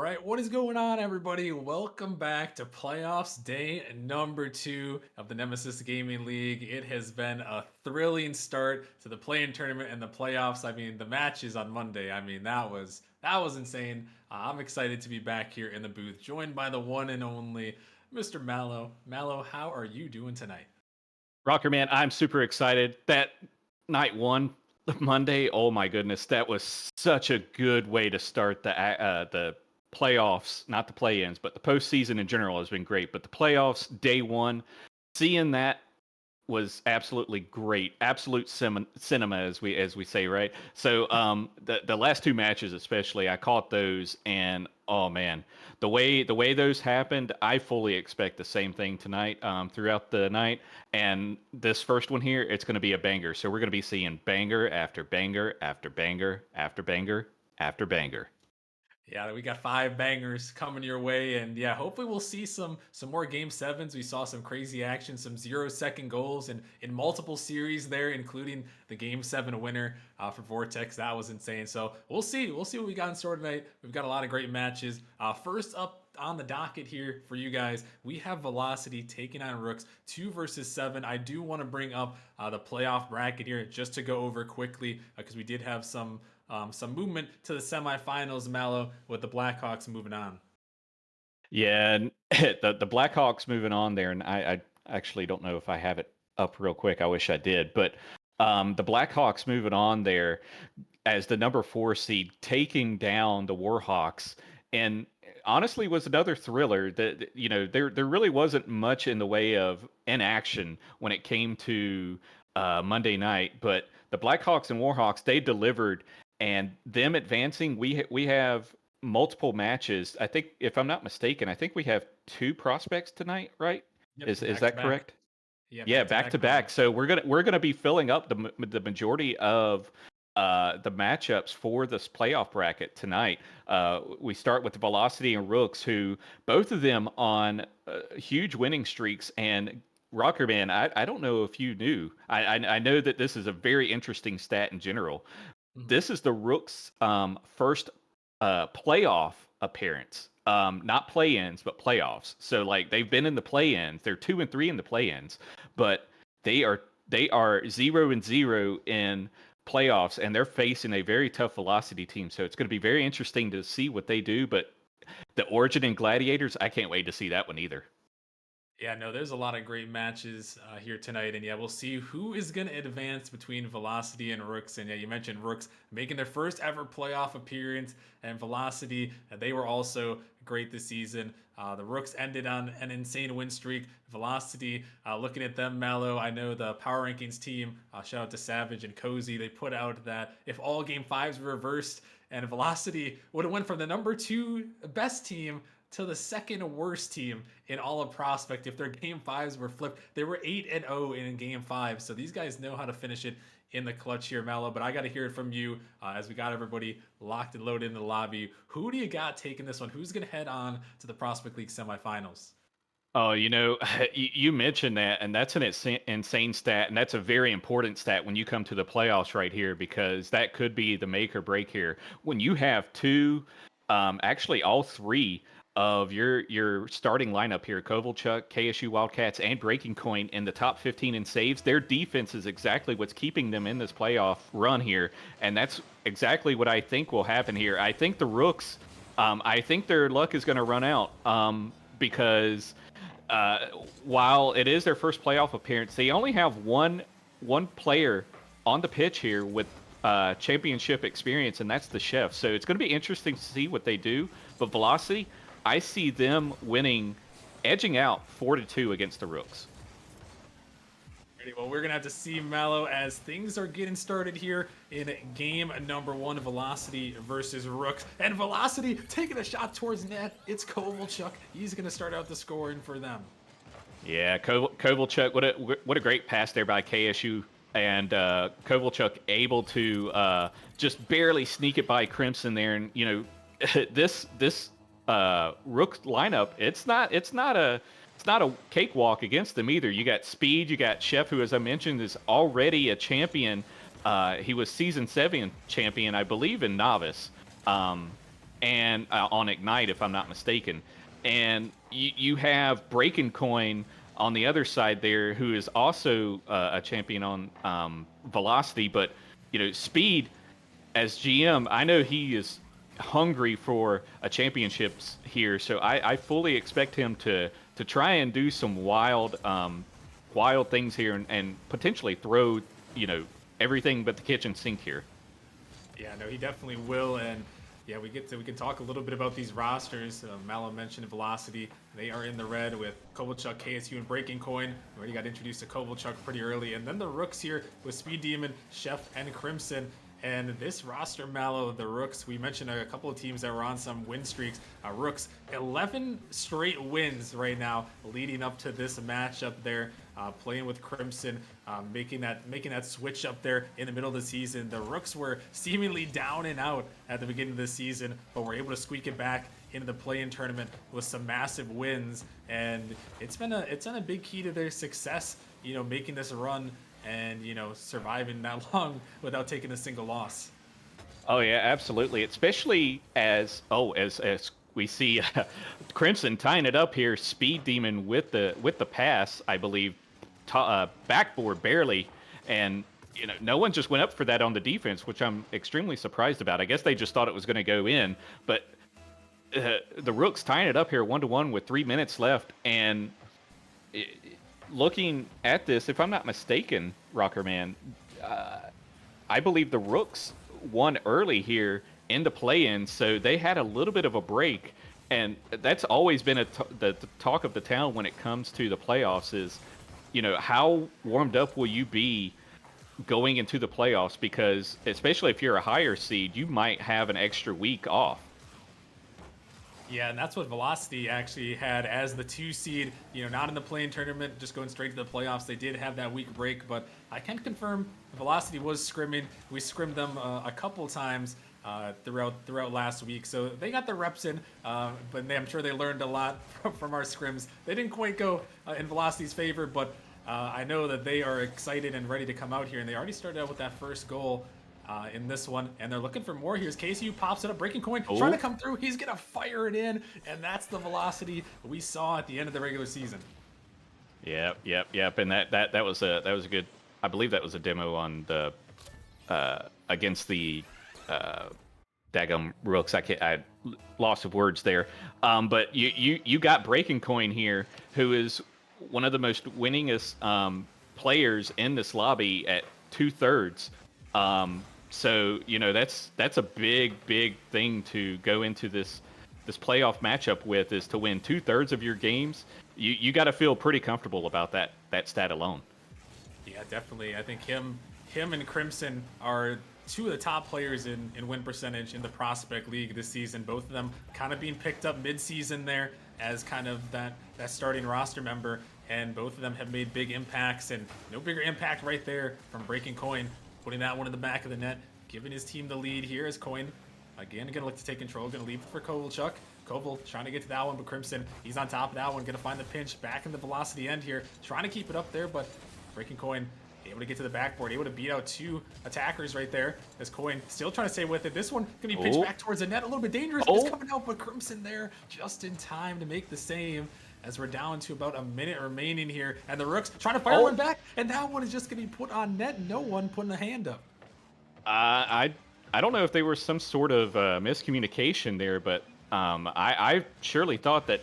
right, what is going on, everybody? Welcome back to playoffs day number 2 of the Nemesis Gaming League. It has been a thrilling start to the play-in tournament and the playoffs. I mean, the matches on Monday. I mean, that was insane. I'm excited to be back here in the booth, joined by the one and only Mr. Mallow. Mallow, how are you doing tonight? Rocker man, I'm super excited. That night one, Monday, oh my goodness, that was such a good way to start the playoffs, not the play-ins, but the postseason in general has been great. But the playoffs, day one, seeing that was absolutely great. Absolute cinema, as we say, right? So the last two matches, especially, I caught those, and oh man, the way those happened, I fully expect the same thing tonight throughout the night. And this first one here, it's going to be a banger. So we're going to be seeing banger after banger after banger after banger after banger. Yeah, we got 5 bangers coming your way, and yeah, hopefully we'll see some more game sevens. We saw some crazy action, some 0-second goals, and in multiple series there, including the game 7 winner for Vortex. That was insane. So we'll see what we got in store tonight. We've got a lot of great matches. First up on the docket here for you guys, we have Velocity taking on Rooks 2 versus 7. I do want to bring up the playoff bracket here just to go over quickly because we did have some movement to the semifinals, Mallow, with the Blackhawks moving on. Yeah, and the Blackhawks moving on there, and I actually don't know if I have it up real quick. I wish I did, but the Blackhawks moving on there as the number 4 seed, taking down the Warhawks, and honestly was another thriller. That there really wasn't much in the way of inaction when it came to Monday night, but the Blackhawks and Warhawks, they delivered, and them advancing. We have multiple matches. I think, if I'm not mistaken, I think we have two prospects tonight, right? Yep, Is back to that back. correct? Yeah, Yeah, back to back back, to Mallow. back. So we're gonna be filling up the majority of the matchups for this playoff bracket tonight. We start with Velocity and Rooks, who both of them on huge winning streaks. And Rockerman, I don't know if you knew. I know that this is a very interesting stat in general. Mhm. This is the Rooks' first playoff appearance. Not play-ins, but playoffs. So like they've been in the play-ins. They're 2-3 in the play-ins, but they are 0-0 in playoffs, and they're facing a very tough Velocity team. So it's going to be very interesting to see what they do. But the Origin and Gladiators, I can't wait to see that one either. Yeah, no, there's a lot of great matches here tonight, and yeah, we'll see who is going to advance between Velocity and Rooks. And yeah, you mentioned Rooks making their first ever playoff appearance, and Velocity, they were also great this season. The Rooks ended on an insane win streak. Velocity, looking at them, Mallow, I know the Power Rankings team, shout out to Savage and Cozy, they put out that if all game fives were reversed, and Velocity would have went from the number 2 best team to the second worst team in all of Prospect if their game fives were flipped. They were 8-0 in game 5, so these guys know how to finish it in the clutch here, Mallow. But I got to hear it from you as we got everybody locked and loaded in the lobby. Who do you got taking this one? Who's going to head on to the Prospect League semifinals? Oh, you mentioned that, and that's an insane stat, and that's a very important stat when you come to the playoffs right here, because that could be the make or break here. When you have two, actually all three of your starting lineup here, Kovalchuk, KSU Wildcats, and BreakingCoin in the top 15 in saves, their defense is exactly what's keeping them in this playoff run here, and that's exactly what I think will happen here. I think the Rooks, I think their luck is going to run out, because uh, while it is their first playoff appearance, they only have one player on the pitch here with championship experience, and that's the chef. So it's going to be interesting to see what they do. But Velocity, I see them winning, edging out 4-2 against the Rooks. Well, we're going to have to see, Mallow, as things are getting started here in game number 1, Velocity versus Rooks. And Velocity taking a shot towards net. It's Kovalchuk. He's going to start out the scoring for them. Yeah, Kovalchuk, what a great pass there by KSU, and Kovalchuk able to just barely sneak it by Crimson there, and this Rook lineup, it's not a cakewalk against them either. You got speed, you got Chef, who, as I mentioned, is already a champion. He was season 7 champion, I believe, in novice. Um, and on Ignite, if I'm not mistaken. And you have BreakingCoin on the other side there, who is also a champion on Velocity, but Speed as GM, I know he is hungry for a championships here, so I fully expect him to try and do some wild things here and potentially throw everything but the kitchen sink here. Yeah, no, he definitely will. And yeah, we can talk a little bit about these rosters. Mallow mentioned Velocity. They are in the red with Kovalchuk, KSU, and BreakingCoin. We already got introduced to Kovalchuk pretty early. And then the Rooks here with Speed Demon, Chef, and Crimson. And this roster, Mallow, the Rooks, we mentioned a couple of teams that were on some win streaks. Rooks, 11 straight wins right now, leading up to this matchup there, playing with Crimson, making that switch up there in the middle of the season. The Rooks were seemingly down and out at the beginning of the season, but were able to squeak it back into the play-in tournament with some massive wins, and it's been a big key to their success. Making this run and surviving that long without taking a single loss. Oh yeah, absolutely. Especially as we see Crimson tying it up here, Speed Demon with the pass, I believe, backboard barely, and no one just went up for that on the defense, which I'm extremely surprised about. I guess they just thought it was going to go in, but the Rooks tying it up here 1-1 with 3 minutes left, and looking at this, if I'm not mistaken, Rocker Man, I believe the Rooks won early here in the play-in, so they had a little bit of a break, and that's always been the talk of the town when it comes to the playoffs is, how warmed up will you be going into the playoffs? Because especially if you're a higher seed, you might have an extra week off. Yeah, and that's what Velocity actually had as the 2 seed. Not in the play-in tournament, just going straight to the playoffs. They did have that week break, but I can confirm Velocity was scrimming. We scrimmed them a couple times throughout last week, so they got the reps in. But I'm sure they learned a lot from our scrims. They didn't quite go in Velocity's favor, but I know that they are excited and ready to come out here, and they already started out with that first goal. In this one, and they're looking for more. Here's KSU, pops it up, BreakingCoin, trying to come through. He's gonna fire it in, and that's the Velocity we saw at the end of the regular season. Yep. And that was a good. I believe that was a demo on the against the Dagum Rooks. I loss of words there. But you got BreakingCoin here, who is one of the most winningest players in this lobby at 2/3. So that's a big thing to go into this playoff matchup with, is to win 2/3 of your games. You got to feel pretty comfortable about that stat alone. Yeah, definitely. I think him and Crimson are two of the top players in win percentage in the Prospect League this season. Both of them kind of being picked up mid-season there as kind of that starting roster member, and both of them have made big impacts, and no bigger impact right there from BreakingCoin, putting that one in the back of the net, giving his team the lead here as Coin, again, going to look to take control, going to leave it for Kovalchuk. Koval trying to get to that one, but Crimson, he's on top of that one, going to find the pinch back in the Velocity end here, trying to keep it up there, but BreakingCoin able to get to the backboard, able to beat out 2 attackers right there, as Coin still trying to stay with it. This one going to be pitched back towards the net, a little bit dangerous. It's coming out, but Crimson there just in time to make the save, as we're down to about a minute remaining here, and the Rooks trying to fire one back, and that one is just going to be put on net. No one putting a hand up. I don't know if there was some sort of miscommunication there, but I surely thought that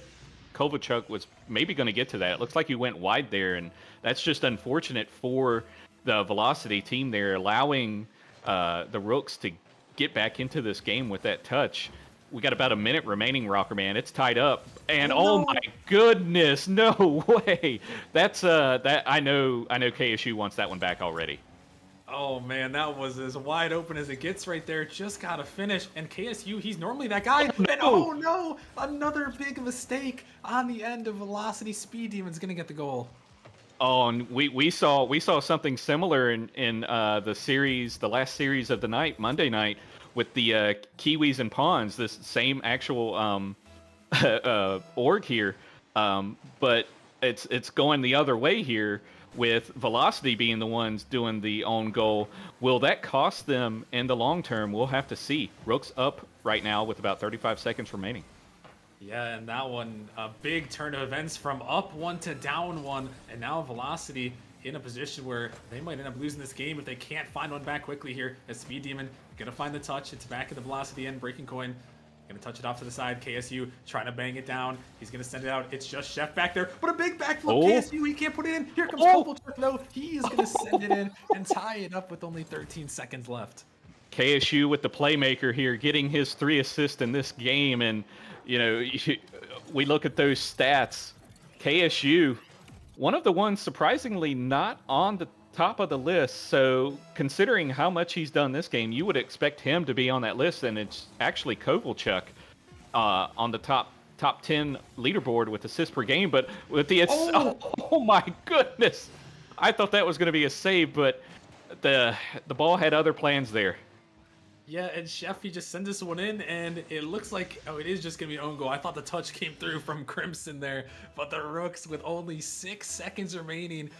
Kovalchuk was maybe going to get to that. It looks like he went wide there, and that's just unfortunate for the Velocity team there, allowing the Rooks to get back into this game with that touch. We got about a minute remaining, Rocker Man. It's tied up, and oh my goodness, no way! That's that I know KSU wants that one back already. Oh man, that was as wide open as it gets right there. Just got to finish, and KSU, he's normally that guy. And oh no, another big mistake on the end of Velocity. Speed Demon's gonna get the goal. Oh, and we saw something similar in the last series of the night, Monday night, with the Kiwis and Pawns. This same actual org here, but it's going the other way here with Velocity being the ones doing the own goal. Will that cost them in the long term? We'll have to see. Rooks up right now with about 35 seconds remaining. Yeah, and that one, a big turn of events from up one to down one, and now Velocity in a position where they might end up losing this game if they can't find one back quickly here. As Speed Demon gonna find the touch. It's back at the Velocity end. BreakingCoin gonna touch it off to the side. KSU trying to bang it down. He's gonna send it out. It's just Chef back there, but a big backflip. Oh. KSU, he can't put it in. Here comes Kovalchuk though. He is gonna send it in and tie it up with only 13 seconds left. KSU with the playmaker here, getting his 3 assists in this game, and we look at those stats. KSU, one of the ones surprisingly not on the top of the list. So considering how much he's done this game, you would expect him to be on that list, and it's actually Kovalchuk on the top 10 leaderboard with assists per game. But with the oh my goodness, I thought that was going to be a save, but the ball had other plans there. Yeah, and Chef, he just sends this one in, and it looks like, oh, it is just going to be an own goal. I thought the touch came through from Crimson there, but the Rooks, with only 6 seconds remaining,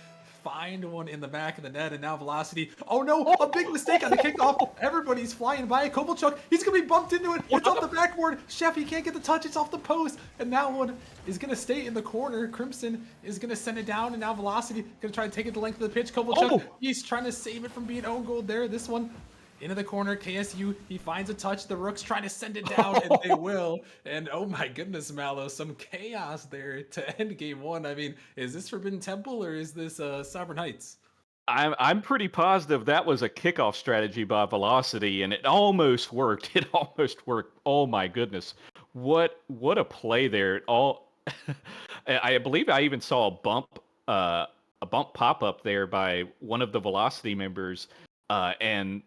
find one in the back of the net, and now Velocity. Oh no, a big mistake on the kickoff. Everybody's flying by. Kovalchuk, he's going to be bumped into it. It's off the backboard. Chef, he can't get the touch. It's off the post, and that one is going to stay in the corner. Crimson is going to send it down, and now Velocity going to try to take it the length of the pitch. Kovalchuk, he's trying to save it from being own goal there. This one into the corner. KSU, he finds a touch. The Rooks trying to send it down, and they will. And oh my goodness, Mallow, some chaos there to end game one. I mean, is this Forbidden Temple or is this Sovereign Heights? I'm pretty positive that was a kickoff strategy by Velocity, and it almost worked. It almost worked. Oh my goodness, what a play there! I believe I even saw a bump pop up there by one of the Velocity members, and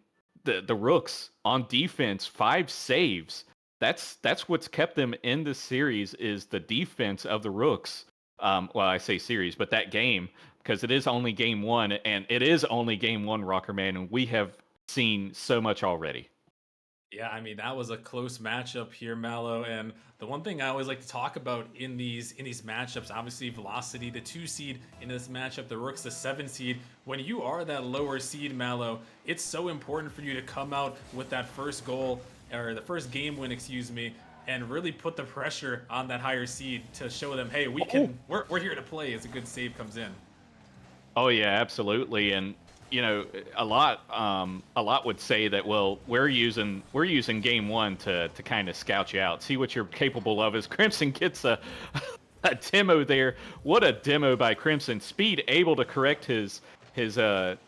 the Rooks on defense, 5 saves. That's what's kept them in this series, is the defense of the Rooks. Well, I say series, but that game, because it is only game one, and it is only game one, Rocker Man, and we have seen so much already. Yeah, I mean, that was a close matchup here, Mallow. And the one thing I always like to talk about in these matchups, obviously Velocity, the 2 seed in this matchup, the Rooks, the 7 seed. When you are that lower seed, Mallow, it's so important for you to come out with that first goal, or the first game win, excuse me, and really put the pressure on that higher seed to show them, hey, we're here to play as a good save comes in. Oh yeah, absolutely. And a lot would say that, well, we're using game one to kind of scout you out, see what you're capable of. As Crimson gets a demo there. What a demo by Crimson. Speed able to correct his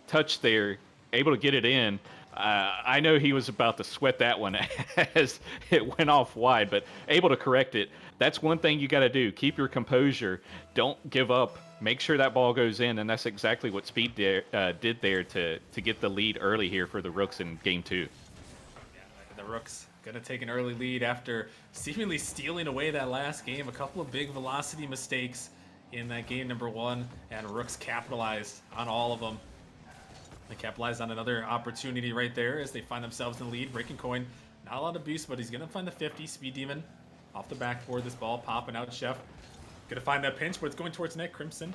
touch there, able to get it in. I know he was about to sweat that one as it went off wide, but able to correct it. That's one thing you got to do. Keep your composure. Don't give up. Make sure that ball goes in, and that's exactly what Speed did there to get the lead early here for the Rooks in game 2. Yeah, the Rooks gonna take an early lead after seemingly stealing away that last game. A couple of big Velocity mistakes in that game number 1, and Rooks capitalized on all of them. They capitalized on another opportunity right there as they find themselves in the lead. BreakingCoin, not a lot of boost, but he's gonna find the 50. Speed Demon off the backboard. This ball popping out. Chef gonna find that pinch, but it's going towards net. Crimson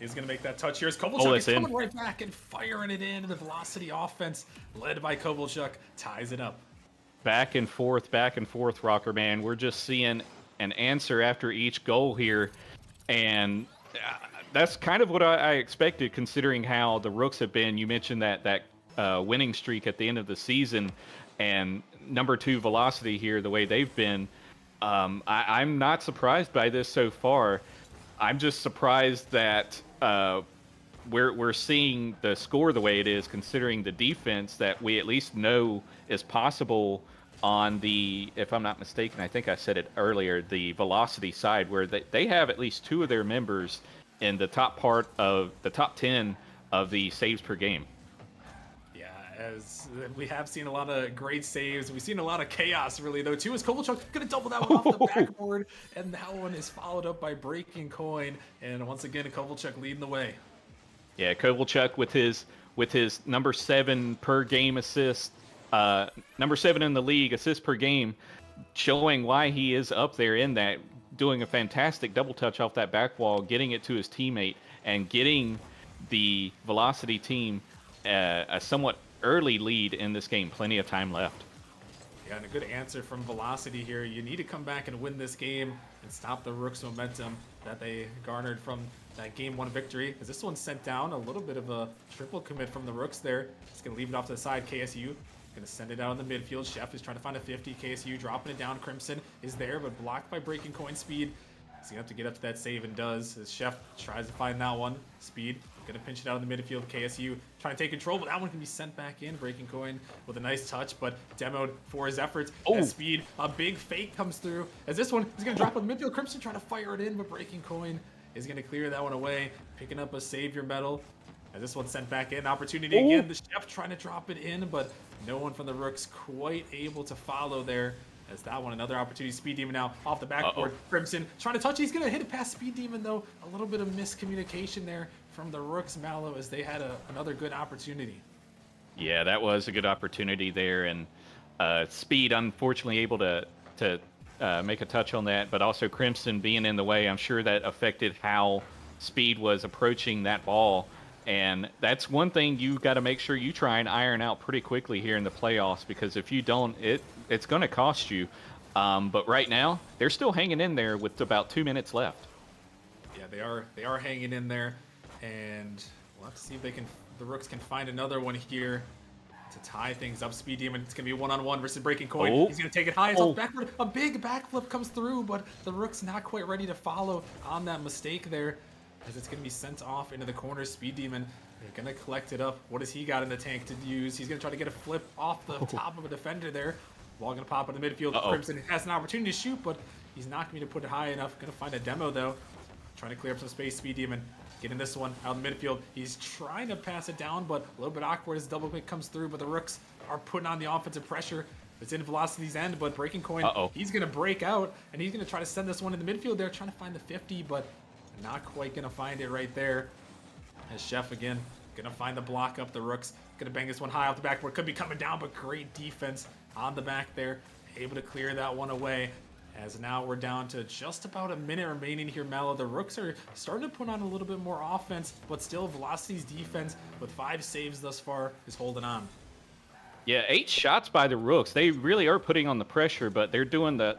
is gonna make that touch here. As Kovalchuk is coming right back and firing it in. The Velocity offense, led by Kovalchuk, ties it up. Back and forth, Rocker Man. We're just seeing an answer after each goal here, and that's kind of what I expected, considering how the Rooks have been. You mentioned that winning streak at the end of the season, and number 2 Velocity here, the way they've been. I'm not surprised by this so far. I'm just surprised that we're seeing the score the way it is, considering the defense that we at least know is possible on the, if I'm not mistaken, I think I said it earlier, the Velocity side, where they have at least 2 of their members in the top 10 of the saves per game. As we have seen a lot of great saves. We've seen a lot of chaos, really, though, too. As Kovalchuk going to double that one off the backboard, and that one is followed up by BreakingCoin. And once again, Kovalchuk leading the way. Yeah, Kovalchuk with his number 7 per game assist, number 7 in the league assist per game, showing why he is up there in that, doing a fantastic double touch off that back wall, getting it to his teammate, and getting the assist. And then, of course, the 2 goals. Just a fantastic game by Kovalchuk. And like I said, I think it was 2 goals. I think it was 2 goals. And then, of course, the 2 goals. Just a fantastic game by Kovalchuk. And like I said, I think it was 2 goals. I think it was 2 goals. And then, of course, the 2 goals. the Velocity team a somewhat early lead in this game. Plenty of time left. Yeah, and a good answer from Velocity here. You need to come back and win this game and stop the Rooks' momentum that they garnered from that game 1 victory. As this one sent down, a little bit of a triple commit from the Rooks there. Just going to leave it off to the side. KSU going to send it out in the midfield. Chef is trying to find a 50. KSU dropping it down. Crimson is there, but blocked by BreakingCoin Speed. He's going to have to get up to that save and does. As Chef tries to find that one. Speed going to pinch it out in the midfield. KSU trying to take control, but that one can be sent back in. BreakingCoin with a nice touch, but demoed for his efforts. As Speed, a big fake comes through. As this one is going to drop on the midfield. Crimson trying to fire it in, but BreakingCoin is going to clear that one away. Picking up a savior medal. As this one sent back in. Opportunity again. The Chef trying to drop it in, but no one from the Rooks quite able to follow there. As that one, another opportunity. Speed Demon now off the backboard. Crimson trying to touch it. He's going to hit it past Speed Demon, though. A little bit of miscommunication there from the Rooks, Mallow, as they had another good opportunity. Yeah, that was a good opportunity there. And Speed, unfortunately, able to make a touch on that. But also Crimson being in the way, I'm sure that affected how Speed was approaching that ball. And that's one thing you got to make sure you try and iron out pretty quickly here in the playoffs, because if you don't, it's going to cost you. But right now, they're still hanging in there with about 2 minutes left. Yeah, they are hanging in there, and we'll have to see if the Rooks can find another one here to tie things up. Speed Demon, it's going to be a 1-on-1 versus BreakingCoin. He's going to take it high. It's off backward. A big backflip comes through, but the Rooks not quite ready to follow on that mistake there, as it's going to be sent off into the corner. Speed Demon, they're going to collect it up. What does he got in the tank to use? He's going to try to get a flip off the top of a defender there. Ball going to pop in the midfield. Crimson has an opportunity to shoot, but he's not going to put it high enough. Going to find a demo, though. Trying to clear up some space. Speed Demon getting this one out in the midfield. He's trying to pass it down, but a little bit awkward as double quick comes through, but the Rooks are putting on the offensive pressure. It's in Velocity's end, but BreakingCoin, he's going to break out, and he's going to try to send this one in the midfield there, trying to find the 50, but not quite going to find it right there. As Chef again, going to find the block up the Rooks. Going to bang this one high off the backboard. Could be coming down, but great defense on the back there. Able to clear that one away. As now we're down to just about a minute remaining here, Mallow. The Rooks are starting to put on a little bit more offense, but still Velocity's defense with 5 saves thus far is holding on. Yeah, 8 shots by the Rooks. They really are putting on the pressure, but they're doing the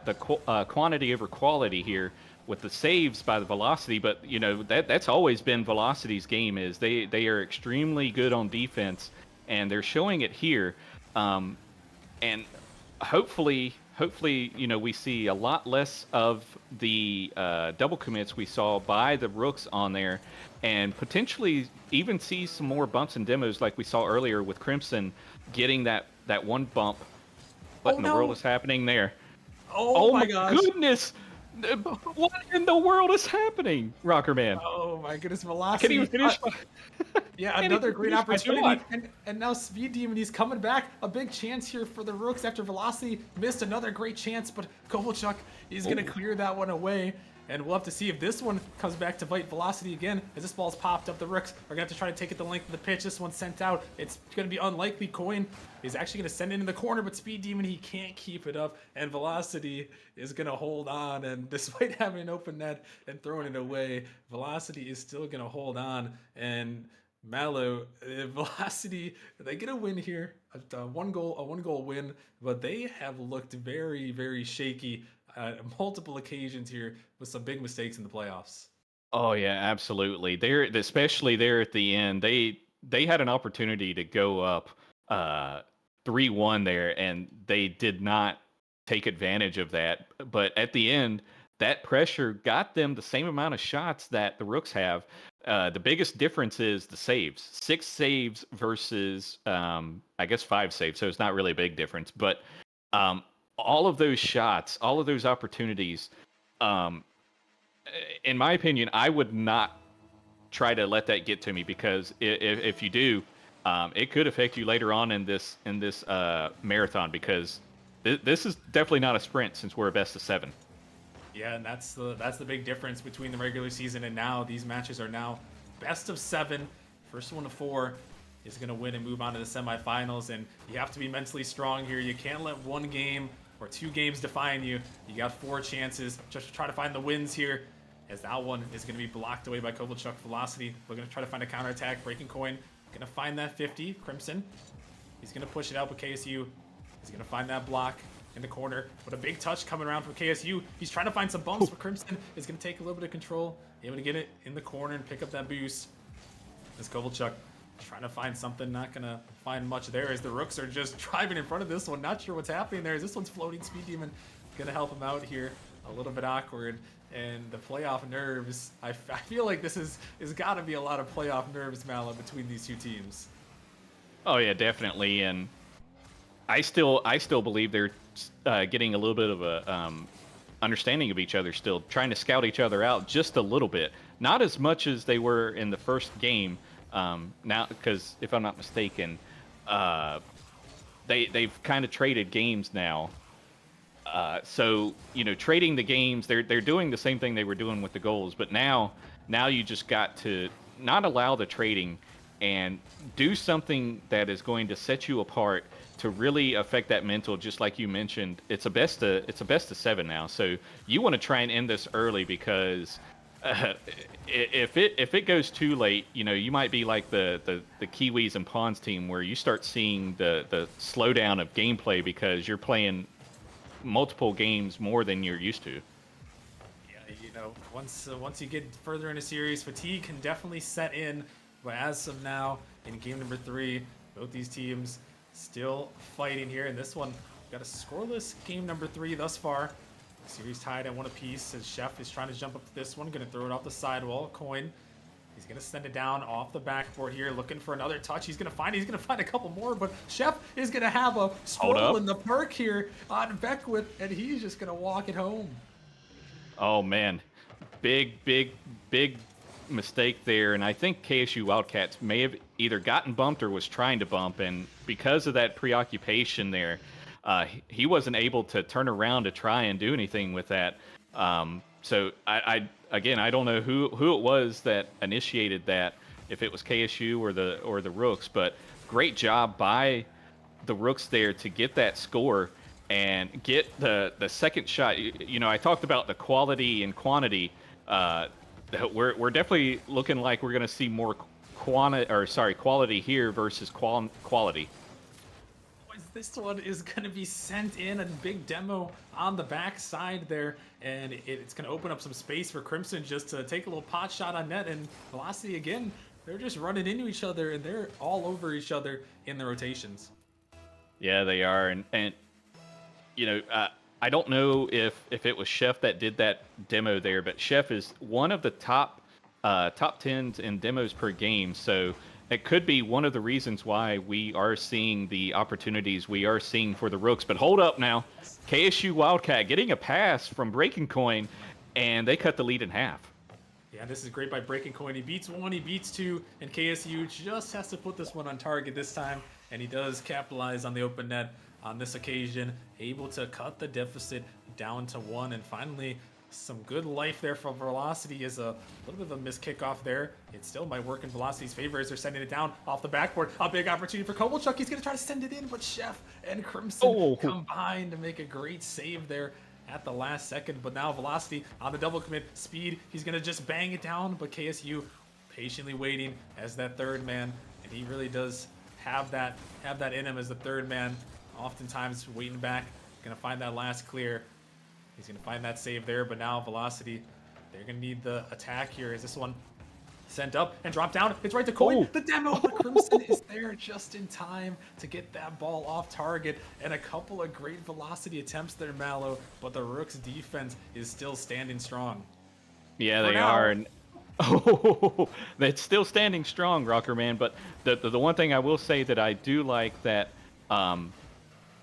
quantity over quality here with the saves by the Velocity. But you know that's always been Velocity's game, is they are extremely good on defense, and they're showing it here. And hopefully, you know, we see a lot less of the double commits we saw by the Rooks on there, and potentially even see some more bumps and demos like we saw earlier with Crimson getting that one bump. What in the world is happening there? Oh my gosh. Goodness! What in the world is happening, Rocker Man? Oh my goodness, Velocity. I can't even finish yeah, another great opportunity. And now Speed Demon, he's coming back. A big chance here for the Rooks after Velocity missed another great chance, but Kovalchuk is going to clear that one away. And we'll have to see if this one comes back to bite Velocity again. As this ball's popped up, the Rooks are going to have to try to take it the length of the pitch. This one's sent out. It's going to be unlikely. Coin is actually going to send it in the corner, but Speed Demon, he can't keep it up. And Velocity is going to hold on. And despite having an open net and throwing it away, Velocity is still going to hold on. And Mallow, Velocity, they get a win here. A one goal win, but they have looked very, very shaky multiple occasions here with some big mistakes in the playoffs. Oh yeah, absolutely. They're especially there at the end. They had an opportunity to go up 3-1 there, and they did not take advantage of that. But at the end, that pressure got them the same amount of shots that the Rooks have. The biggest difference is the saves. 6 saves versus I guess 5 saves, so it's not really a big difference. But all of those shots, all of those opportunities, in my opinion, I would not try to let that get to me, because if you do, it could affect you later on in this marathon, because this is definitely not a sprint since we're a best of 7. Yeah, and that's the big difference between the regular season and now. These matches are now best of 7. First one to 4 is going to win and move on to the semifinals, and you have to be mentally strong here. You can't let one game or 2 games define you. You got 4 chances just to try to find the wins here. as that one is going to be blocked away by Kovalchuk. Velocity, we're going to try to find a counterattack. BreakingCoin, going to find that 50. Crimson, he's going to push it out with KSU. He's going to find that block in the corner. But a big touch coming around from KSU. He's trying to find some bumps, but Crimson is going to take a little bit of control. Able to get it in the corner and pick up that boost. As Kovalchuk trying to find something, not going to find much there as the Rooks are just driving in front of this one. Not sure what's happening there. As this one's floating Speed Demon. Going to help him out here. A little bit awkward. And the playoff nerves, I feel like this is got to be a lot of playoff nerves, Mallow, between these two teams. Oh yeah, definitely. And I still believe they're getting a little bit of a understanding of each other, still trying to scout each other out just a little bit. Not as much as they were in the first game. Now, because if I'm not mistaken, they've kind of traded games now. So trading the games, they're doing the same thing they were doing with the goals, but now you just got to not allow the trading and do something that is going to set you apart to really affect that mental. Just like you mentioned, it's a best of 7 now, so you want to try and end this early, because if it goes too late, you might be like the Kiwis and Pawns team, where you start seeing the slowdown of gameplay because you're playing multiple games more than you're used to. Yeah, once you get further in a series, fatigue can definitely set in. But as of now, in game number 3, both these teams still fighting here. And this one got a scoreless game number 3 thus far. Series tied at 1 apiece as Chef is trying to jump up to this one, going to throw it off the sidewall. Coin, he's going to send it down off the backboard here, looking for another touch. He's going to find a couple more, but Chef is going to have a stroll in the park here on Beckwith, and he's just going to walk it home. Oh man, big mistake there. And I think KSU Wildcats may have either gotten bumped or was trying to bump, and because of that preoccupation there, he wasn't able to turn around to try and do anything with that. So I don't know who it was that initiated that, if it was KSU or the Rooks, but great job by the Rooks there to get that score and get the second shot. I talked about the quality and quantity. We're definitely looking like we're going to see more quality here versus quality. This one is going to be sent in, a big demo on the back side there, and it's going to open up some space for Crimson just to take a little pot shot on net. And Velocity, again, they're just running into each other, and they're all over each other in the rotations. Yeah, they are. And I don't know if it was Chef that did that demo there, but Chef is one of the top 10s in demos per game, so it could be one of the reasons why we are seeing the opportunities we are seeing for the Rooks. But hold up now. KSU Wildcat getting a pass from BreakingCoin, and they cut the lead in half. Yeah, this is great by BreakingCoin. He beats 1, he beats 2, and KSU just has to put this one on target this time, and he does capitalize on the open net on this occasion, able to cut the deficit down to 1, and finally some good life there from Velocity is a little bit of a missed kickoff there. It still might work in Velocity's favor as they're sending it down off the backboard. A big opportunity for Kovalchuk. He's going to try to send it in, but Chef and Crimson combine to make a great save there at the last second. But now Velocity on the double commit. Speed, he's going to just bang it down, but KSU patiently waiting as that third man, and he really does have that in him as the third man, oftentimes waiting back, going to find that last clear. He's going to find that save there, but now Velocity, they're going to need the attack here. Is this one sent up and dropped down? It's right to Coin. The demo, but Crimson is there just in time to get that ball off target, and a couple of great Velocity attempts there, Mallow, but the Rooks defense is still standing strong. Yeah, they are. And it's still standing strong, Rocker Man. But the one thing I will say that I do like that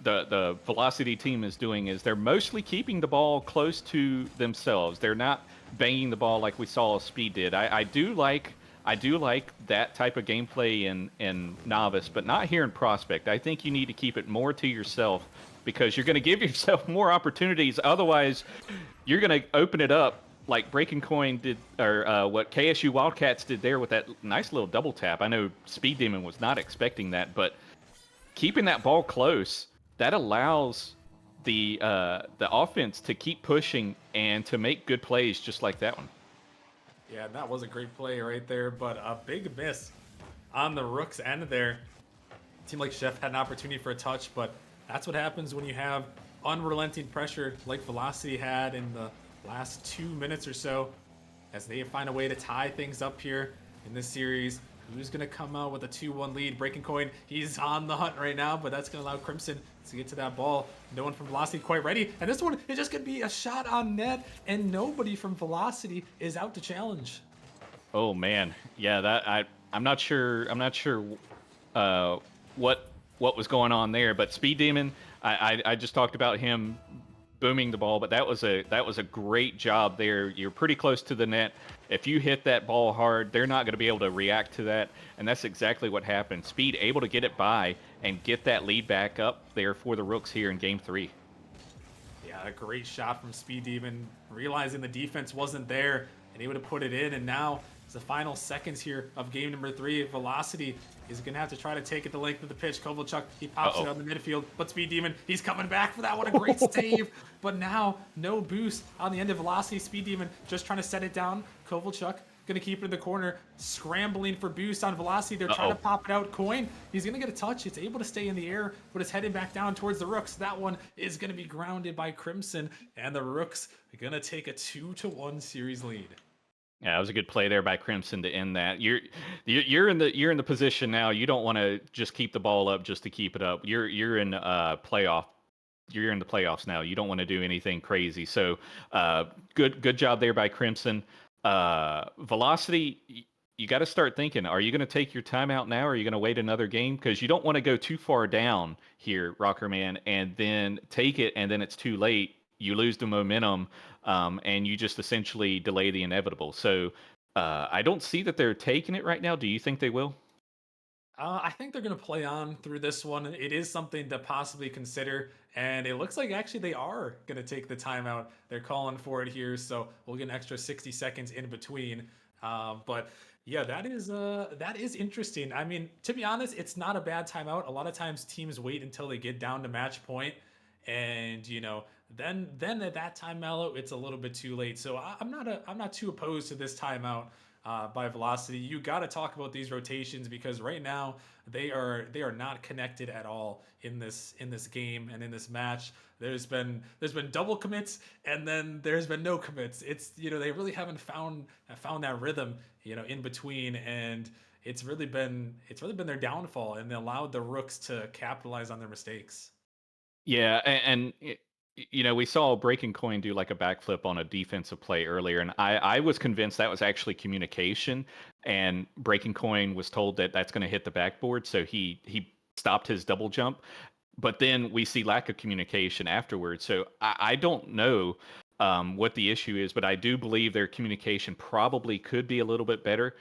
the Velocity team is doing is they're mostly keeping the ball close to themselves. They're not banging the ball like we saw Speed did. I do like that type of gameplay in Novice, but not here in Prospect. I think you need to keep it more to yourself, because you're going to give yourself more opportunities. Otherwise, you're going to open it up like BreakingCoin did, or what KSU Wildcats did there with that nice little double tap. I know Speed Demon was not expecting that, but keeping that ball close, that allows the offense to keep pushing and to make good plays just like that one. Yeah, that was a great play right there, but a big miss on the Rooks end there. Seemed like Chef had an opportunity for a touch, but that's what happens when you have unrelenting pressure like Velocity had in the last 2 minutes or so, as they find a way to tie things up here in this series. Who's going to come out with a 2-1 lead? BreakingCoin, he's on the hunt right now, but that's going to allow Crimson to get to that ball. No one from Velocity quite ready, and this one is just going to be a shot on net, and nobody from Velocity is out to challenge. Oh man, yeah, that I'm not sure. Uh, what was going on there, but Speed Demon, I just talked about him booming the ball, but that was a great job there. You're pretty close to the net. If you hit that ball hard, they're not going to be able to react to that, and that's exactly what happened. Speed able to get it by and get that lead back up there for the Rooks here in Game 3. Yeah, a great shot from Speed Demon, realizing the defense wasn't there and able to put it in. And now, it's the final seconds here of game number 3. Velocity is going to have to try to take it the length of the pitch. Kovalchuk, he pops it on the midfield, but Speed Demon, he's coming back for that one. A great save. But now, no boost on the end of Velocity. Speed Demon just trying to set it down. Kovalchuk gonna keep it in the corner, scrambling for boost on Velocity. They're trying to pop it out. Coin, he's gonna get a touch. It's able to stay in the air, but it's heading back down towards the Rooks. That one is gonna be grounded by Crimson, and the Rooks are gonna take a 2-1 series lead. Yeah, that was a good play there by Crimson to end that. You're in the position now. You don't want to just keep the ball up just to keep it up. You're in playoff. You're in the playoffs now. You don't want to do anything crazy. So good job there by Crimson. Velocity, you got to start thinking. Are you going to take your timeout now, or are you going to wait another game? Because you don't want to go too far down here, Rocker Man, and then take it, and then it's too late. You lose the momentum, and you just essentially delay the inevitable. So I don't see that they're taking it right now. Do you think they will? I think they're going to play on through this one. It is something to possibly consider, and it looks like actually they are going to take the timeout. They're calling for it here, so we'll get an extra 60 seconds in between. But yeah, that is interesting. I mean, to be honest, it's not a bad timeout. A lot of times teams wait until they get down to match point, and then at that timeout, it's a little bit too late. So I'm not too opposed to this timeout by Velocity. You got to talk about these rotations because right now they are not connected at all in this game and in this match. There's been double commits and then there's been no commits. It's they really haven't found that rhythm in between, and it's really been their downfall, and they allowed the Rooks to capitalize on their mistakes. Yeah, we saw Breaking Coin do like a backflip on a defensive play earlier, and I was convinced that was actually communication. And Breaking Coin was told that that's going to hit the backboard, so he stopped his double jump. But then we see lack of communication afterwards. So I don't know what the issue is, but I do believe their communication probably could be a little bit better.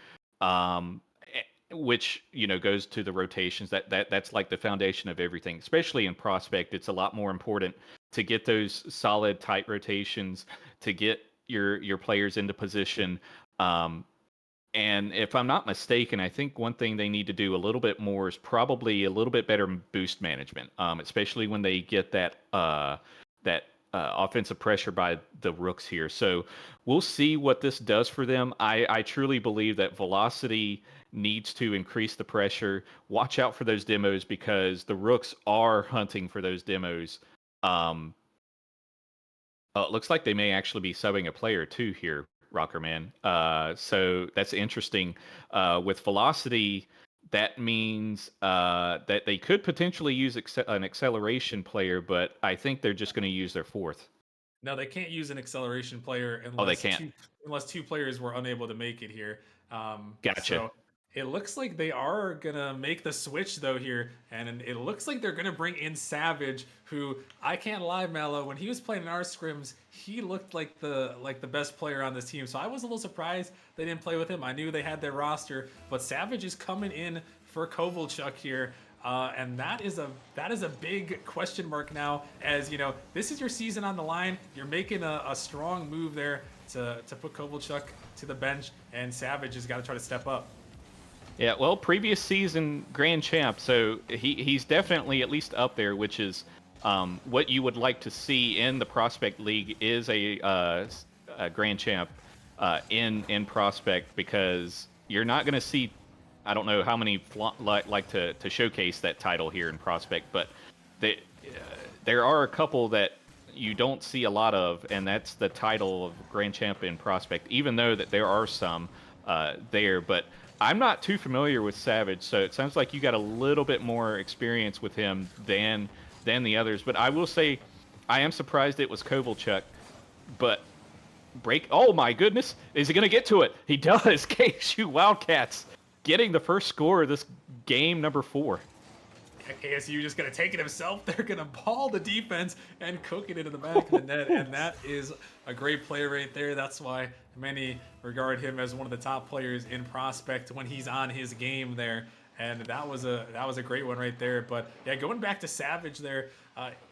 Which goes to the rotations. That's like the foundation of everything, especially in prospect. It's a lot more important to get those solid tight rotations, to get your players into position. And if I'm not mistaken, I think one thing they need to do a little bit more is probably a little bit better boost management, especially when they get that offensive pressure by the Rooks here. So we'll see what this does for them. I truly believe that Velocity needs to increase the pressure. Watch out for those demos because the Rooks are hunting for those demos. It looks like they may actually be subbing a player too here, Rockerman. So that's interesting. With Velocity, that means that they could potentially use an acceleration player, but I think they're just going to use their fourth. No, they can't use an acceleration player Oh, they unless can't. two players were unable to make it here. Gotcha. So it looks like they are gonna make the switch though here, and it looks like they're gonna bring in Savage, who I can't lie, Mello. When he was playing in our scrims, he looked like the best player on this team. So I was a little surprised they didn't play with him. I knew they had their roster, but Savage is coming in for Kovalchuk here. And that is a big question mark now, as this is your season on the line. You're making a strong move there to put Kovalchuk to the bench, and Savage has got to try to step up. Yeah, well, previous season grand champ, so he's definitely at least up there, which is what you would like to see in the prospect league is a grand champ. in prospect, because you're not going to see. I don't know how many like to showcase that title here in prospect, but they, there are a couple that you don't see a lot of, and that's the title of Grand Champion prospect. Even though that there are some there, but I'm not too familiar with Savage, so it sounds like you got a little bit more experience with him than the others. But I will say, I am surprised it was Kovalchuk, but oh my goodness, is he going to get to it? He does. KSU Wildcats getting the first score of this game, number 4. KSU just going to take it himself. They're going to ball the defense and cook it into the back of the net. And that is a great play right there. That's why many regard him as one of the top players in prospect when he's on his game there. And that was a great one right there. But yeah, going back to Savage there,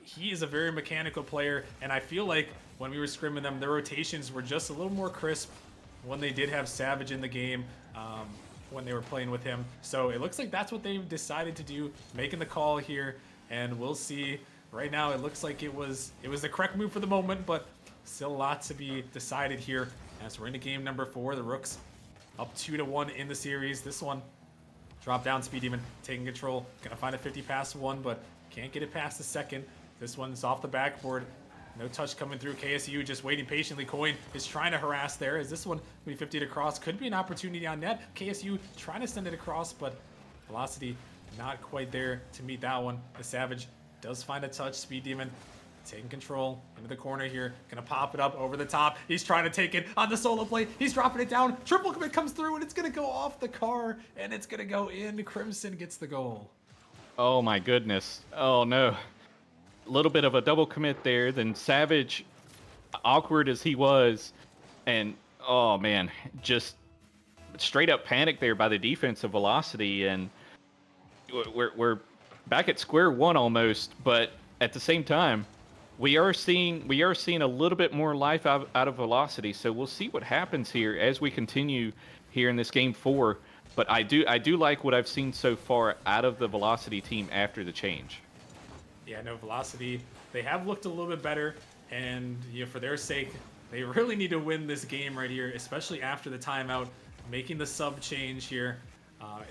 he is a very mechanical player. And I feel like when we were scrimming them, the rotations were just a little more crisp when they did have Savage in the game. When they were playing with him. So it looks like that's what they decided to do, making the call here, and we'll see. Right now it looks like it was the correct move for the moment, but still a lot to be decided here as we're into game number 4. The Rooks up 2-1 in the series. This one, drop down Speed Demon, taking control, gonna find a 50 past 1, but can't get it past the second. This one's off the backboard. No touch coming through. KSU just waiting patiently. Coin is trying to harass there. As this one be 50 across, could be an opportunity on net. KSU trying to send it across, but velocity not quite there to meet that one. The Savage does find a touch. Speed Demon taking control into the corner here. Gonna pop it up over the top. He's trying to take it on the solo play. He's dropping it down. Triple commit comes through, and it's gonna go off the car, and it's gonna go in. Crimson gets the goal. Oh my goodness. Oh no. A little bit of a double commit there. Then Savage, awkward as he was, and oh man, just straight up panic there by the defense of Velocity, and we're back at square one almost. But at the same time, we are seeing a little bit more life out of Velocity. So we'll see what happens here as we continue here in this game 4. But I do like what I've seen so far out of the Velocity team after the change. Yeah, no, Velocity, they have looked a little bit better, and for their sake, they really need to win this game right here, especially after the timeout, making the sub change here.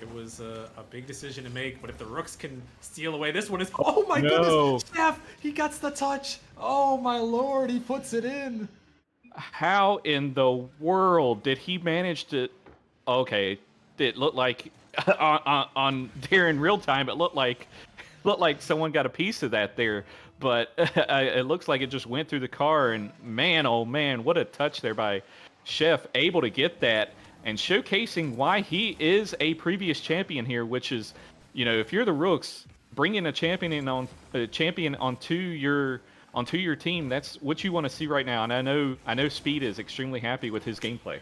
It was a big decision to make, but if the Rooks can steal away, this one is, oh my goodness, Chef, he gets the touch. Oh my lord, he puts it in. How in the world did he manage to, okay, it looked like, on there in real time, it looked like someone got a piece of that there, but it looks like it just went through the car, and man, oh man, what a touch there by Chef, able to get that and showcasing why he is a previous champion here, which is, if you're the Rooks, bringing a champion onto your team, that's what you want to see right now, and I know Speed is extremely happy with his gameplay.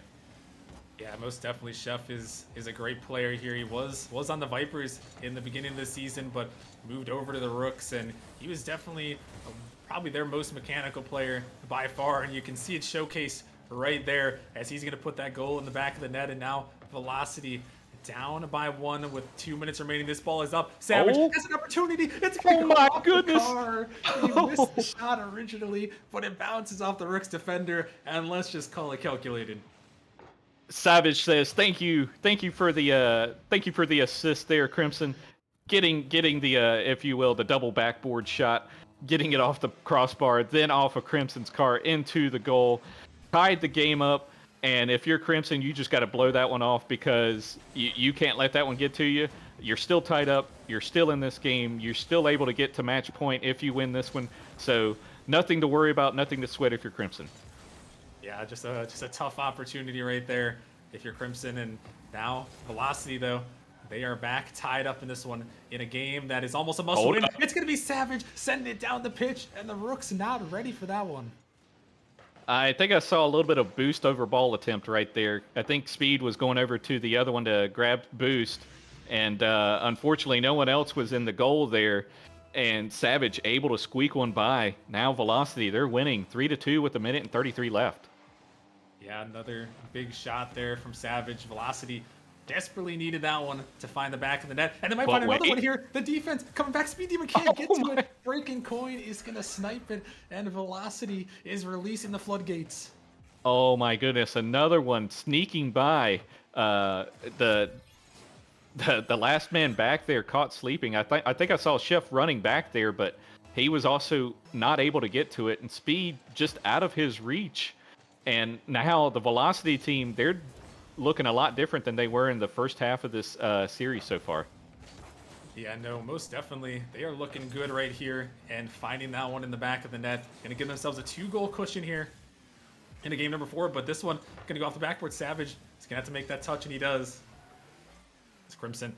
Yeah, most definitely. Chef is a great player here. He was on the Vipers in the beginning of the season, but moved over to the Rooks, and he was definitely probably their most mechanical player by far. And you can see it showcased right there as he's going to put that goal in the back of the net. And now Velocity down by 1 with 2 minutes remaining. This ball is up. Savage has an opportunity. It's going to go off the car. He missed the shot originally, but it bounces off the Rooks defender, and let's just call it calculated. Savage says, "Thank you for the assist there, Crimson, getting the if you will, the double backboard shot, getting it off the crossbar, then off of Crimson's car into the goal, tied the game up. And if you're Crimson, you just got to blow that one off, because you can't let that one get to you. You're still tied up. You're still in this game. You're still able to get to match point if you win this one. So nothing to worry about, nothing to sweat if you're Crimson." Yeah, just a tough opportunity right there if you're Crimson. And now Velocity, though, they are back tied up in this one in a game that is almost a must-win. It's going to be Savage sending it down the pitch, and the Rooks not ready for that one. I think I saw a little bit of boost over ball attempt right there. I think Speed was going over to the other one to grab boost, and unfortunately no one else was in the goal there, and Savage able to squeak one by. Now Velocity, they're winning 3-2 with 1:33 left. Yeah, another big shot there from Savage. Velocity desperately needed that one to find the back of the net. And they might find another one here. The defense coming back. Speed Demon can't get to it. BreakingCoin is going to snipe it, and Velocity is releasing the floodgates. Oh my goodness, another one sneaking by. Uh, the the last man back there caught sleeping. I think I saw Chef running back there, but he was also not able to get to it, and speed just out of his reach. And now the Velocity team, they're looking a lot different than they were in the first half of this series so far. Yeah, no, most definitely. They are looking good right here and finding that one in the back of the net. Going to give themselves a 2-goal cushion here into game number 4. But this one going to go off the backboard. Savage is going to have to make that touch, and he does. It's Crimson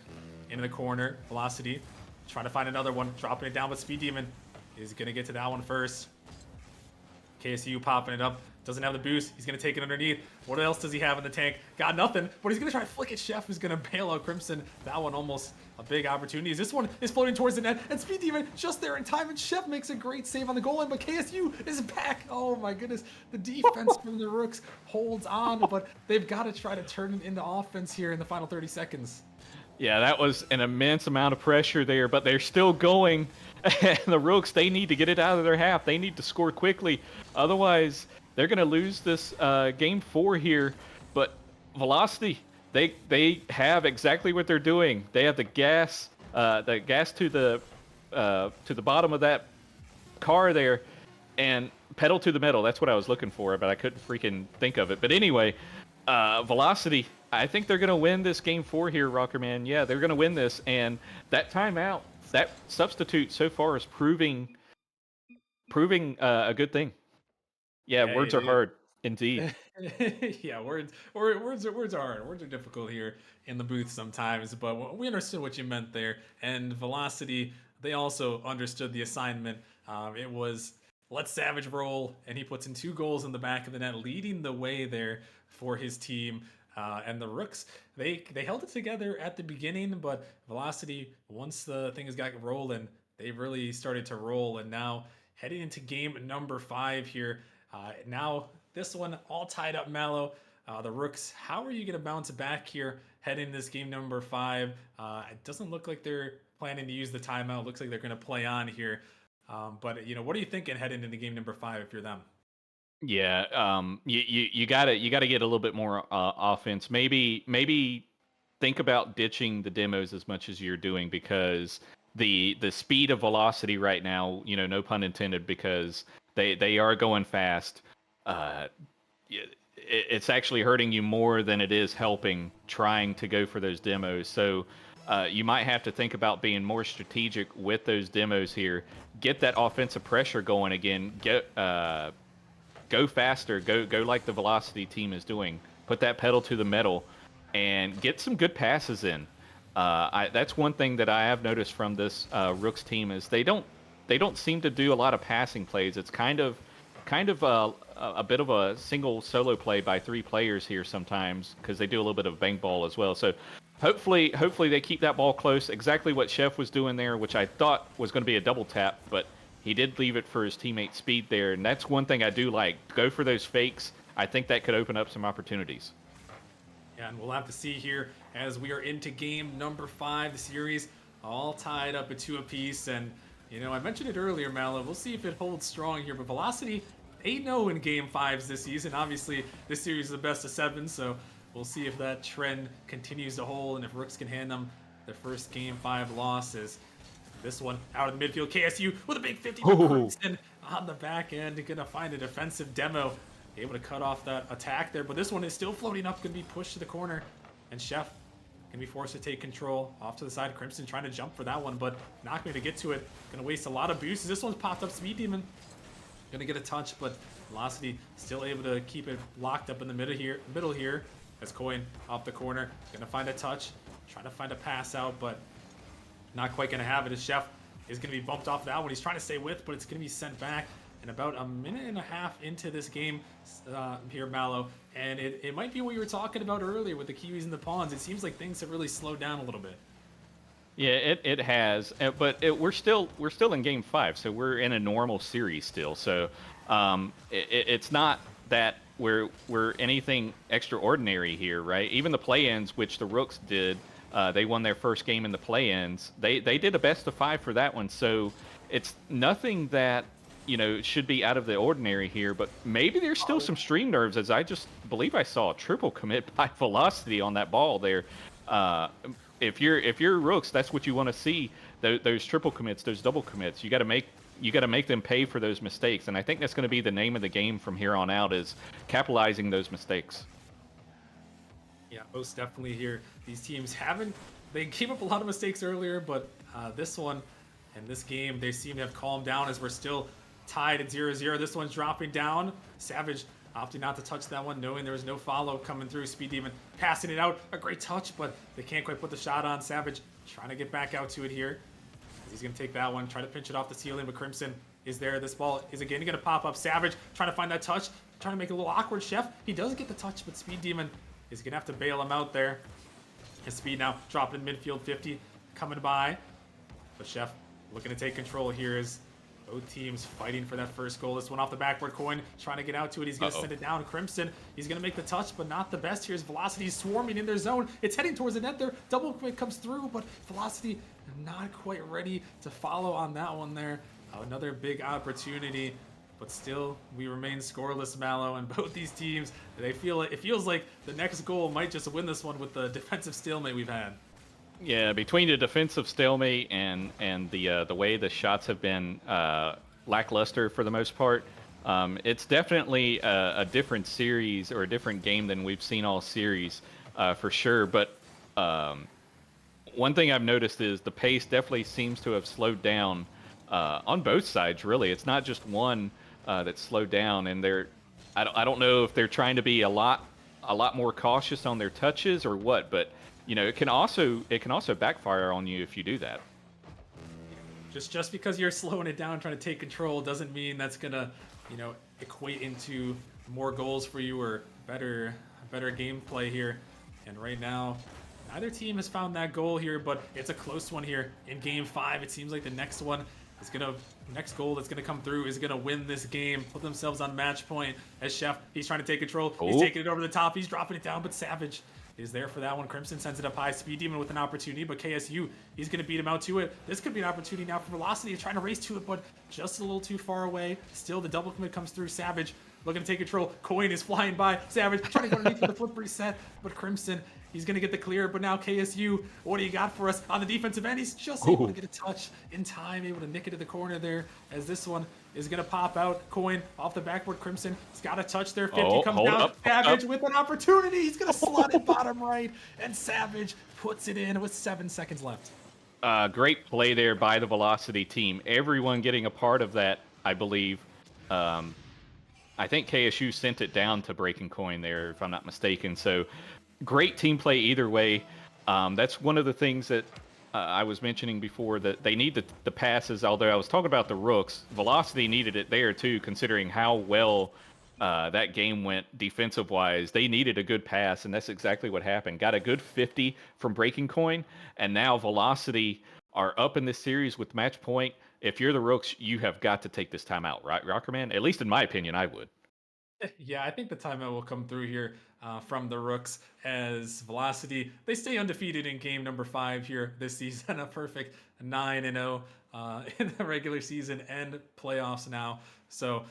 into the corner. Velocity trying to find another one. Dropping it down, but Speed Demon is going to get to that one first. KSU popping it up. Doesn't have the boost. He's going to take it underneath. What else does he have in the tank? Got nothing, but he's going to try to flick it. Chef is going to bail out Crimson. That one almost a big opportunity. This one is floating towards the net, and Speed Demon just there in time, and Chef makes a great save on the goal line, but KSU is back. Oh my goodness. The defense from the Rooks holds on, but they've got to try to turn it into offense here in the final 30 seconds. Yeah, that was an immense amount of pressure there, but they're still going. And the Rooks, they need to get it out of their half. They need to score quickly. Otherwise, they're going to lose this game 4 here. But Velocity, they have exactly what they're doing. They have the gas to the bottom of that car there, and pedal to the metal. That's what I was looking for, but I couldn't freaking think of it. But anyway, Velocity, I think they're going to win this game 4 here, Rockerman. Yeah, they're going to win this. And that timeout, that substitute so far is proving a good thing. Yeah, Yeah, words are hard, indeed. yeah, words are hard. Words are difficult here in the booth sometimes, but we understood what you meant there. And Velocity, they also understood the assignment. It was let Savage roll, and he puts in 2 goals in the back of the net, leading the way there for his team. And the Rooks, they held it together at the beginning, but Velocity, once the things got rolling, they really started to roll. And now heading into game number 5 here. Now this one all tied up, Mallow. The Rooks, how are you going to bounce back here heading this game number 5? It doesn't look like they're planning to use the timeout. It looks like they're going to play on here. But what are you thinking heading into game number 5 if you're them? Yeah, you gotta get a little bit more offense. Maybe think about ditching the demos as much as you're doing, because the speed of Velocity right now, no pun intended, because they are going fast. Uh, it's actually hurting you more than it is helping trying to go for those demos. So you might have to think about being more strategic with those demos here. Get that offensive pressure going again. Go faster. Go like the Velocity team is doing. Put that pedal to the metal and get some good passes in. That's one thing that I have noticed from this Rooks team is they don't seem to do a lot of passing plays. It's kind of a bit of a single solo play by 3 players here sometimes, because they do a little bit of bang ball as well. So hopefully they keep that ball close. Exactly what Chef was doing there, which I thought was going to be a double tap, but he did leave it for his teammate Speed there, and that's one thing I do like. Go for those fakes. I think that could open up some opportunities. Yeah, and we'll have to see here as we are into game number 5. The series all tied up at 2 apiece, and I mentioned it earlier, Mallow. We'll see if it holds strong here, but Velocity 8-0 in game 5s this season. Obviously, this series is the best of 7, so we'll see if that trend continues to hold and if Rooks can hand them their first game 5 losses. This one out of the midfield, KSU with a big 50 and on the back end, gonna find a defensive demo, able to cut off that attack there. But this one is still floating up, gonna be pushed to the corner, and Chef gonna be forced to take control off to the side. Crimson trying to jump for that one, but not going to get to it. Gonna waste a lot of boosts. This one's popped up. Speed Demon gonna get a touch, but Velocity still able to keep it locked up in the middle here. As Coin off the corner, gonna find a touch, trying to find a pass out, but not quite going to have it, as Chef is going to be bumped off that one. He's trying to stay with, but it's going to be sent back. And about a minute and a half into this game here, Mallow. And it might be what you were talking about earlier with the Kiwis and the Pawns. It seems like things have really slowed down a little bit. Yeah, it has, but we're still in game 5, so we're in a normal series still. So it's not that we're anything extraordinary here, right? Even the play-ins, which the Rooks did, they won their first game in the play-ins. They did a best of 5 for that one, so it's nothing that should be out of the ordinary here, but maybe there's still Oh, some stream nerves, as I just believe I saw a triple commit by Velocity on that ball there. Uh, if you're Rooks, that's what you want to see. Those triple commits, those double commits. You got to make them pay for those mistakes, and I think that's going to be the name of the game from here on out, is capitalizing those mistakes. yeah, most definitely here. These teams haven't, they gave up a lot of mistakes earlier, but this one and this game, they seem to have calmed down as we're still tied at 0-0. This one's dropping down. Savage opting not to touch that one, knowing there was no follow coming through. Speed Demon passing it out. A great touch, but they can't quite put the shot on. Savage trying to get back out to it here. He's going to take that one, try to pinch it off the ceiling, but Crimson is there. This ball is again going to pop up. Savage trying to find that touch, trying to make it a little awkward. Chef, he does get the touch, but Speed Demon is going to have to bail him out there. His speed now dropping in midfield, 50 coming by. But Chef looking to take control here as both teams fighting for that first goal. This one off the backboard, Coin trying to get out to it. He's going to send it down. Crimson, he's going to make the touch, but not the best. Here's Velocity swarming in their zone. It's heading towards the net there. Double quick comes through, but Velocity not quite ready to follow on that one there. Another big opportunity, but still we remain scoreless, Mallow, and both these teams, it feels like the next goal might just win this one with the defensive stalemate we've had. Yeah, between the defensive stalemate and the way the shots have been lackluster for the most part, it's definitely a different series or a different game than we've seen all series, for sure. But one thing I've noticed is the pace definitely seems to have slowed down on both sides. Really, it's not just one that's slowed down, and I don't know if they're trying to be a lot more cautious on their touches or what, but it can also backfire on you if you do that. Just because you're slowing it down, trying to take control, doesn't mean that's gonna, equate into more goals for you or better gameplay here. And right now, neither team has found that goal here, but it's a close one here in Game 5. It seems like the next goal that's gonna come through is gonna win this game, put themselves on match point. As Chef, he's trying to take control. He's taking it over the top. He's dropping it down, but Savage is there for that one. Crimson sends it up high. Speed Demon with an opportunity, but KSU, he's going to beat him out to it. This could be an opportunity now for Velocity, trying to race to it, but just a little too far away. Still, the double commit comes through. Savage looking to take control. Coin is flying by. Savage trying to go underneath for the flip reset, but Crimson, he's going to get the clear. But now KSU, what do you got for us on the defensive end? He's just able to get a touch in time, able to nick it to the corner there, as this one is going to pop out. Coin off the backboard. Crimson, he's got a touch there. 50 comes down. Savage with an opportunity. He's going to slot it bottom right, and Savage puts it in with 7 seconds left. Great play there by the Velocity team. Everyone getting a part of that, I believe. I think KSU sent it down to BreakingCoin there, if I'm not mistaken. So great team play either way. That's one of the things that I was mentioning before, that they need the passes. Although I was talking about the Rooks, Velocity needed it there too, considering how well that game went defensive-wise. They needed a good pass, and that's exactly what happened. Got a good 50 from BreakingCoin, and now Velocity are up in this series with match point. If you're the Rooks, you have got to take this time out, right, Rockerman? At least in my opinion, I would. Yeah, I think the timeout will come through here from the Rooks, as Velocity, they stay undefeated in game number 5 here this season, a perfect 9-0 in the regular season and playoffs now. So,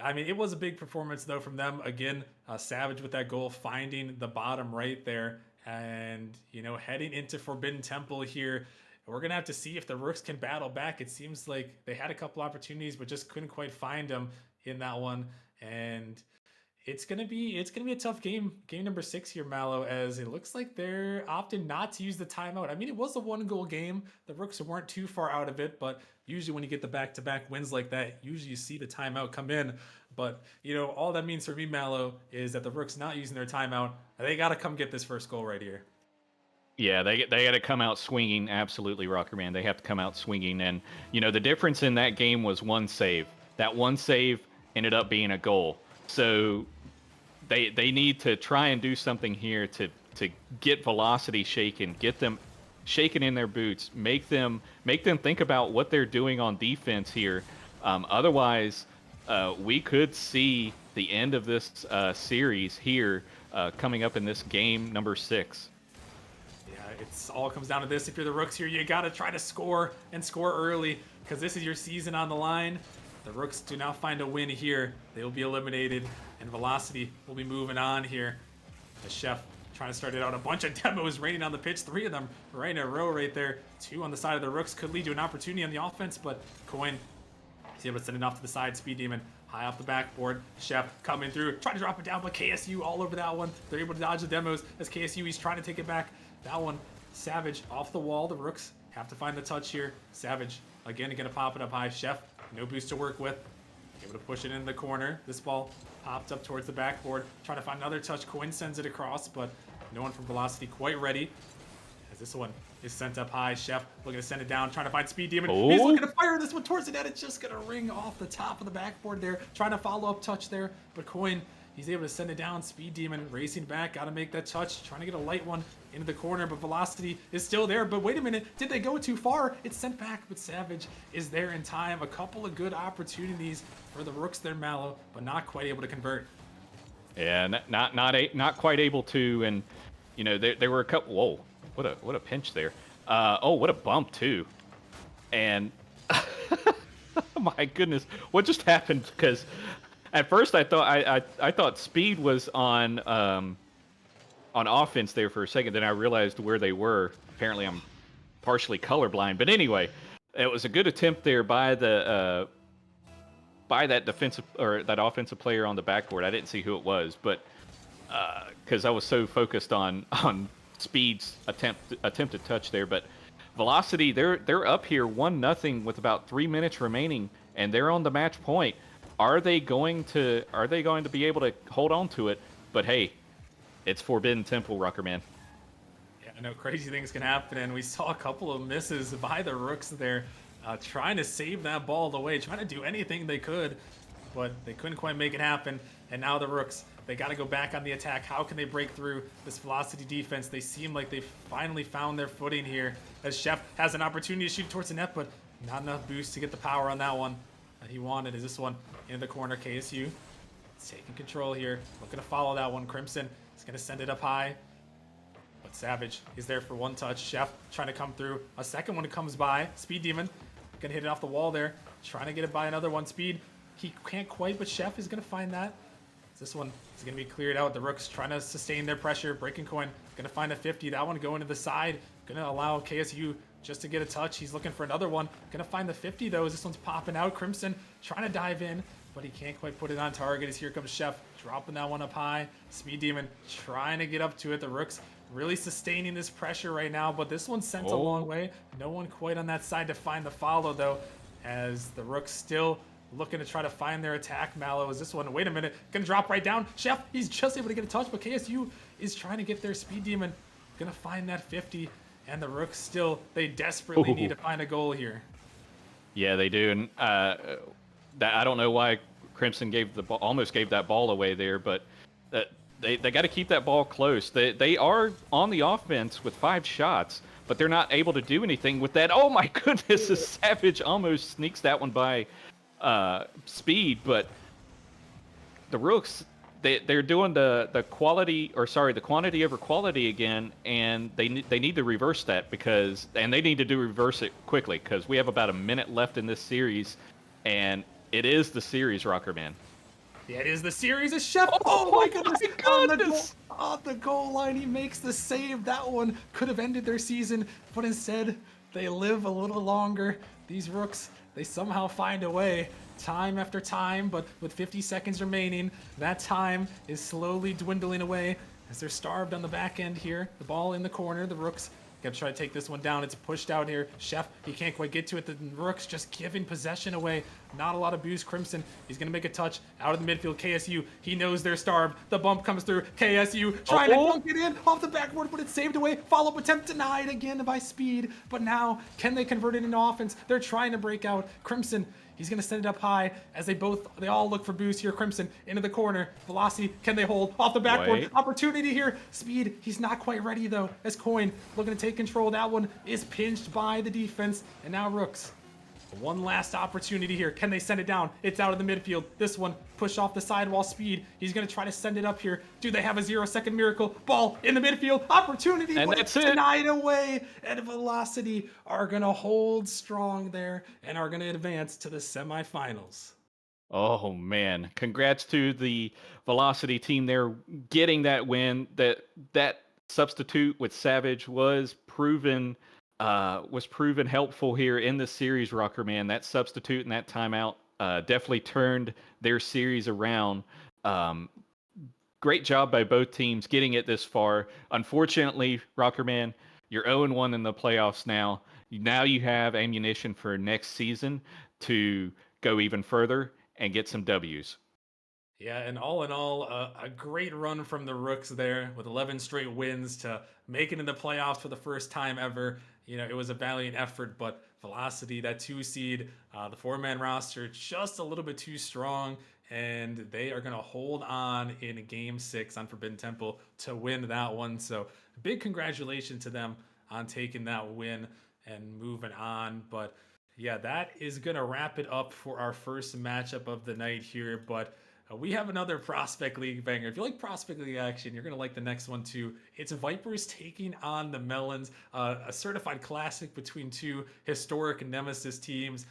I mean, it was a big performance though from them. Again, Savage with that goal, finding the bottom right there, and heading into Forbidden Temple here. We're gonna have to see if the Rooks can battle back. It seems like they had a couple opportunities, but just couldn't quite find them in that one. And it's gonna be a tough game number 6 here, Mallow, as it looks like they're opting not to use the timeout. I mean, it was a 1-goal game. The Rooks weren't too far out of it, but usually when you get the back-to-back wins like that, usually you see the timeout come in. But all that means for me, Mallow, is that the Rooks not using their timeout, they got to come get this first goal right here. Yeah, they got to come out swinging. Absolutely, Rockerman. They have to come out swinging. And the difference in that game was one save. That one save ended up being a goal. So they need to try and do something here to get Velocity shaken, get them shaken in their boots, make them think about what they're doing on defense here. Otherwise, we could see the end of this series here coming up in this game number 6. Yeah, it's all comes down to this. If you're the Rooks here, you got to try to score and score early, because this is your season on the line. The Rooks do not find a win here. They will be eliminated, and Velocity will be moving on here. The Chef trying to start it out. A bunch of demos raining on the pitch. 3 of them right in a row right there. 2 on the side of the Rooks could lead to an opportunity on the offense, but Coin is able to send it off to the side. Speed Demon high off the backboard. Chef coming through, trying to drop it down, but KSU all over that one. They're able to dodge the demos as KSU, he's trying to take it back. That one, Savage off the wall. The Rooks have to find the touch here. Savage, again, gonna pop it up high. Chef, no boost to work with. Able to push it in the corner. This ball popped up towards the backboard. Trying to find another touch. Coin sends it across, but no one from Velocity quite ready. As this one is sent up high. Chef looking to send it down, trying to find Speed Demon. Oh. He's looking to fire this one towards the net. It's just going to ring off the top of the backboard there. Trying to follow up touch there, but Coin, he's able to send it down. Speed Demon racing back. Got to make that touch. Trying to get a light one into the corner, but Velocity is still there. But wait a minute. Did they go too far? It's sent back, but Savage is there in time. A couple of good opportunities for the Rooks there, Mallow, but not quite able to convert. Yeah, not quite able to, and you know there were a couple. Whoa, what a pinch there. Oh, what a bump too, and oh my goodness, what just happened? Because at first I thought Speed was on offense there for a second. Then I realized where they were. Apparently, I'm partially colorblind. But anyway, it was a good attempt there by the by that defensive or that offensive player on the backboard. I didn't see who it was, but because I was so focused on Speed's attempted touch there. But Velocity, they're up here 1-0 with about 3 minutes remaining, and they're on the match point. Are they going to be able to hold on to it? But hey, it's Forbidden Temple, Rucker man. Yeah, I know crazy things can happen, and we saw a couple of misses by the Rooks there, trying to save that ball away, trying to do anything they could, but they couldn't quite make it happen. And now the Rooks, they got to go back on the attack. How can they break through this Velocity defense? They seem like they finally found their footing here, as Chef has an opportunity to shoot towards the net, but not enough boost to get the power on that one that he wanted. Is this one in the corner? KSU taking control here, looking to follow that one. Crimson is going to send it up high, but Savage is there for one touch. Chef trying to come through. A second one comes by. Speed Demon going to hit it off the wall there, trying to get it by another one. Speed, he can't quite, but Chef is going to find that. This one is going to be cleared out. The Rooks trying to sustain their pressure. Breaking Coin going to find a 50. That one going to the side, going to allow KSU just to get a touch. He's looking for another one. Going to find the 50 though, as this one's popping out. Crimson trying to dive in, but he can't quite put it on target. As here comes Chef dropping that one up high. Speed Demon trying to get up to it. The Rooks really sustaining this pressure right now, but this one's sent a long way. No one quite on that side to find the follow though, as the Rooks still looking to try to find their attack. Mallow is this one. Wait a minute. Gonna drop right down. Chef, he's just able to get a touch, but KSU is trying to get their Speed Demon. Gonna find that 50, and the Rooks still, they desperately need to find a goal here. Yeah, they do, and I don't know why Crimson almost gave that ball away there, but they got to keep that ball close. They are on the offense with 5 shots, but they're not able to do anything with that. Oh my goodness, the Savage almost sneaks that one by Speed, but the Rooks, they're doing the quantity over quality again, and they need to reverse that, and they need to reverse it quickly, because we have about a minute left in this series, and it is the series, Rocker man. Yeah, it is the series. A Chef. Oh my goodness! On the goal line, he makes the save. That one could have ended their season, but instead they live a little longer. These Rooks, they somehow find a way, time after time, but with 50 seconds remaining, that time is slowly dwindling away as they're starved on the back end here. The ball in the corner. The Rooks gonna try to take this one down. It's pushed out here. Chef, he can't quite get to it. The Rooks just giving possession away. Not a lot of boost. Crimson, he's gonna make a touch out of the midfield. KSU, he knows they're starved. The bump comes through. KSU trying to dunk it in off the backboard, but it's saved away. Follow-up attempt denied again by Speed. But now, can they convert it into offense? They're trying to break out. Crimson, he's going to send it up high as they all look for boost here. Crimson into the corner. Velocity, can they hold off the backboard? Wait. Opportunity here. Speed, he's not quite ready though, as Coin looking to take control. That one is pinched by the defense. And now Rooks, one last opportunity here. Can they send it down? It's out of the midfield. This one push off the sidewall. Speed, he's going to try to send it up here. Do they have a 0-second miracle? Ball in the midfield. Opportunity, and but that's it's it. denied away. And Velocity are going to hold strong there and are going to advance to the semifinals. Oh man, congrats to the Velocity team there getting that win. That substitute with Savage was proven helpful here in the series, Rocker man. That substitute and that timeout definitely turned their series around. Um, Great job by both teams getting it this far. Unfortunately, Rockerman, you're 0-1 in the playoffs now. Now you have ammunition for next season to go even further and get some W's. Yeah, and all in all, a great run from the Rooks there with 11 straight wins to make it in the playoffs for the first time ever. It was a valiant effort, but Velocity, that 2 seed, the 4-man roster, just a little bit too strong, and they are going to hold on in Game 6 on Forbidden Temple to win that one. So, big congratulations to them on taking that win and moving on. But yeah, that is going to wrap it up for our first matchup of the night here. But we have another Prospect League banger. If you like Prospect League action, you're going to like the next one too. It's Vipers taking on the Melons, a certified classic between two historic Nemesis teams.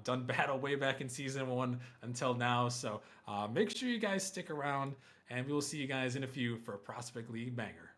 Done battle way back in season 1 until now. So make sure you guys stick around, and we will see you guys in a few for a Prospect League banger.